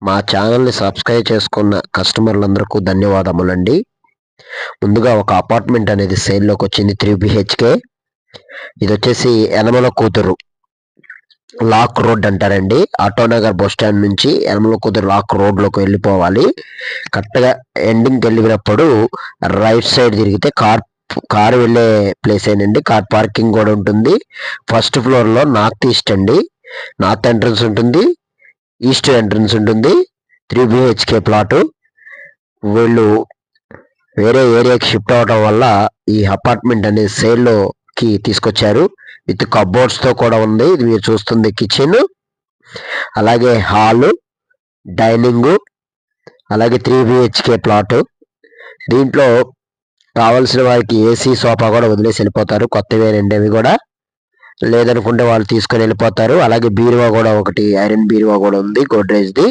మా ఛానల్ని సబ్స్క్రైబ్ చేసుకున్న కస్టమర్లందరికీ ధన్యవాదములండి. ముందుగా ఒక అపార్ట్మెంట్ అనేది సేల్లోకి వచ్చింది 3 బిహెచ్కే. ఇది వచ్చేసి యనమల కూతురు లాక్ రోడ్ అంటారండి. ఆటోనగర్ బస్ స్టాండ్ నుంచి యనమల కూతురు లాక్ రోడ్లోకి వెళ్ళిపోవాలి. కరెక్ట్గా ఎండింగ్కి వెళ్ళినప్పుడు రైట్ సైడ్ తిరిగితే కార్ వెళ్ళే ప్లేస్ ఏనండి. కార్ పార్కింగ్ కూడా ఉంటుంది. ఫస్ట్ ఫ్లోర్లో నార్త్ ఈస్ట్ అండి. నార్త్ ఎంట్రన్స్ ఉంటుంది, ఈస్ట్ ఎంట్రన్స్ ఉంటుంది. 3 బిహెచ్కే ప్లాటు. వీళ్ళు వేరే ఏరియాకి షిఫ్ట్ అవడం వల్ల ఈ అపార్ట్మెంట్ అనేది సేల్లోకి తీసుకొచ్చారు. విత్ కబోర్డ్స్తో కూడా ఉంది. ఇది మీరు చూస్తుంది కిచెన్, అలాగే హాలు, డైనింగ్, అలాగే 3 బిహెచ్కే ప్లాటు. దీంట్లో కావాల్సిన వారికి ఏసీ సోఫా కూడా వదిలేసి వెళ్ళిపోతారు. కొత్తవేనండి అవి కూడా. లేదనుకుంటే వాళ్ళు తీసుకొని వెళ్ళిపోతారు. అలాగే బీరువా కూడా ఒకటి, ఐరన్ బీరువా కూడా ఉంది గోడ్రేజ్ది.